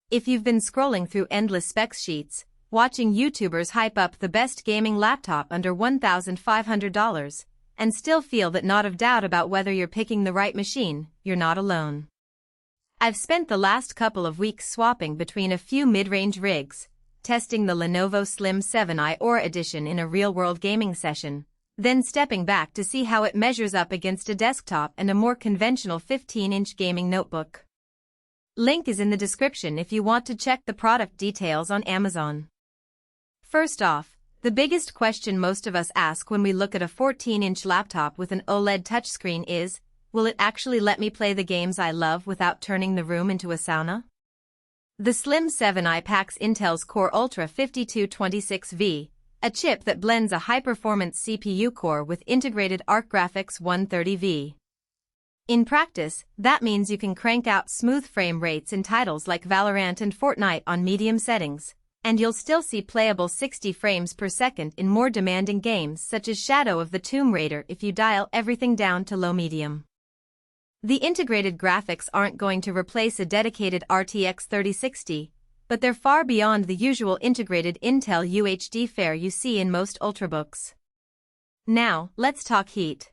If you've been scrolling through endless specs sheets, watching YouTubers hype up the best gaming laptop under $1,500, and still feel that not of doubt about whether you're picking the right machine, you're not alone. I've spent the last couple of weeks swapping between a few mid-range rigs, testing the Lenovo Slim 7i Aura Edition in a real-world gaming session, then stepping back to see how it measures up against a desktop and a more conventional 15-inch gaming notebook. Link is in the description if you want to check the product details on Amazon. First off, the biggest question most of us ask when we look at a 14-inch laptop with an OLED touchscreen is, will it actually let me play the games I love without turning the room into a sauna? The Slim 7i packs Intel's Core Ultra 5226V, a chip that blends a high-performance CPU core with integrated Arc Graphics 130V. In practice, that means you can crank out smooth frame rates in titles like Valorant and Fortnite on medium settings, and you'll still see playable 60 frames per second in more demanding games such as Shadow of the Tomb Raider if you dial everything down to low-medium. The integrated graphics aren't going to replace a dedicated RTX 3060, but they're far beyond the usual integrated Intel UHD fare you see in most ultrabooks. Now, let's talk heat.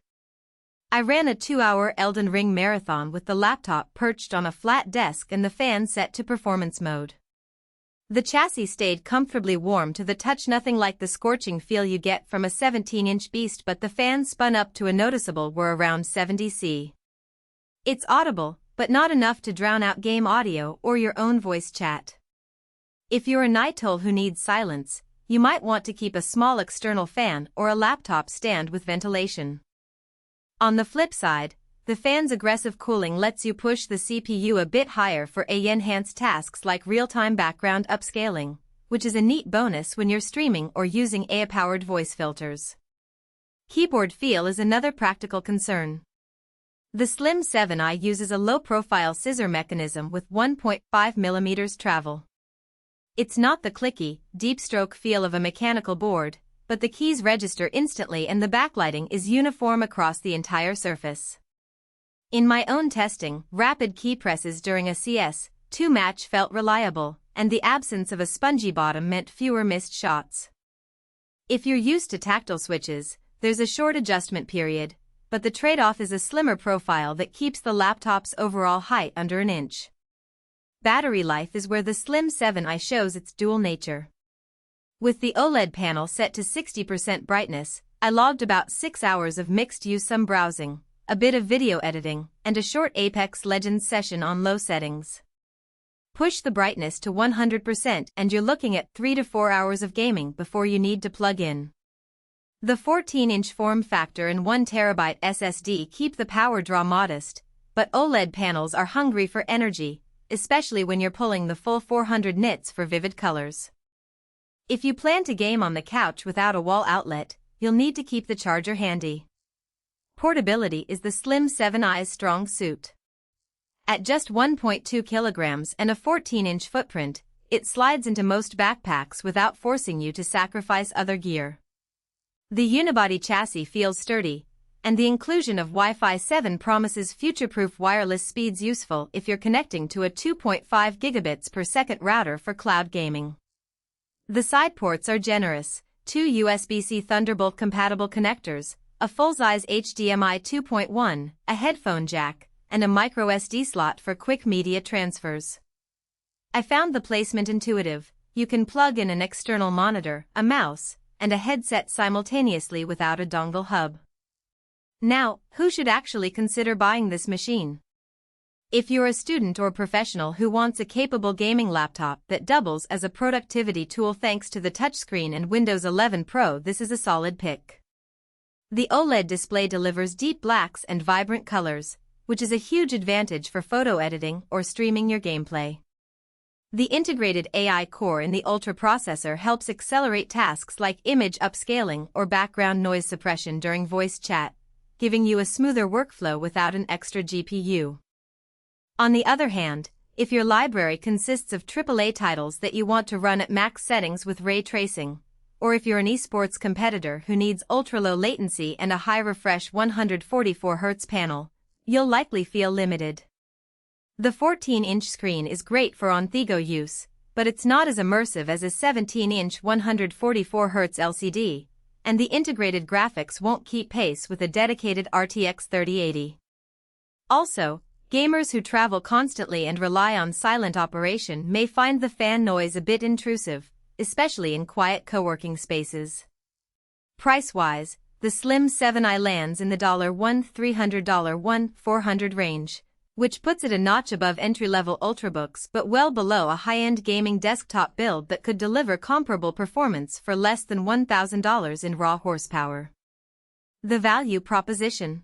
I ran a 2-hour Elden Ring marathon with the laptop perched on a flat desk and the fan set to performance mode. The chassis stayed comfortably warm to the touch, nothing like the scorching feel you get from a 17-inch beast, but the fan spun up to a noticeable were around 70 C. It's audible, but not enough to drown out game audio or your own voice chat. If you're a night owl who needs silence, you might want to keep a small external fan or a laptop stand with ventilation. On the flip side, the fan's aggressive cooling lets you push the CPU a bit higher for enhanced tasks like real-time background upscaling, which is a neat bonus when you're streaming or using AI-powered voice filters. Keyboard feel is another practical concern. The Slim 7i uses a low-profile scissor mechanism with 1.5 mm travel. It's not the clicky, deep-stroke feel of a mechanical board, but the keys register instantly and the backlighting is uniform across the entire surface. In my own testing, rapid key presses during a CS2 match felt reliable, and the absence of a spongy bottom meant fewer missed shots. If you're used to tactile switches, there's a short adjustment period, but the trade-off is a slimmer profile that keeps the laptop's overall height under an inch. Battery life is where the Slim 7i shows its dual nature. With the OLED panel set to 60% brightness, I logged about 6 hours of mixed-use, some browsing, a bit of video editing, and a short Apex Legends session on low settings. Push the brightness to 100% and you're looking at 3 to 4 hours of gaming before you need to plug in. The 14-inch form factor and 1TB SSD keep the power draw modest, but OLED panels are hungry for energy, especially when you're pulling the full 400 nits for vivid colors. If you plan to game on the couch without a wall outlet, you'll need to keep the charger handy. Portability is the Slim 7i's strong suit. At just 1.2 kilograms and a 14-inch footprint, it slides into most backpacks without forcing you to sacrifice other gear. The unibody chassis feels sturdy, and the inclusion of Wi-Fi 7 promises future-proof wireless speeds, useful if you're connecting to a 2.5 gigabits per second router for cloud gaming. The side ports are generous: 2 USB-C Thunderbolt-compatible connectors, a full-size HDMI 2.1, a headphone jack, and a microSD slot for quick media transfers. I found the placement intuitive. You can plug in an external monitor, a mouse, and a headset simultaneously without a dongle hub. Now, who should actually consider buying this machine? If you're a student or professional who wants a capable gaming laptop that doubles as a productivity tool thanks to the touchscreen and Windows 11 Pro, this is a solid pick. The OLED display delivers deep blacks and vibrant colors, which is a huge advantage for photo editing or streaming your gameplay. The integrated AI core in the Ultra processor helps accelerate tasks like image upscaling or background noise suppression during voice chat, giving you a smoother workflow without an extra GPU. On the other hand, if your library consists of AAA titles that you want to run at max settings with ray tracing, or if you're an esports competitor who needs ultra-low latency and a high refresh 144Hz panel, you'll likely feel limited. The 14-inch screen is great for on-the-go use, but it's not as immersive as a 17-inch 144Hz LCD, and the integrated graphics won't keep pace with a dedicated RTX 3080. Also, gamers who travel constantly and rely on silent operation may find the fan noise a bit intrusive, especially in quiet co-working spaces. Price-wise, the slim 7i lands in the $1,300 $1,400 range, which puts it a notch above entry-level ultrabooks but well below a high-end gaming desktop build that could deliver comparable performance for less than $1,000 in raw horsepower. The value proposition.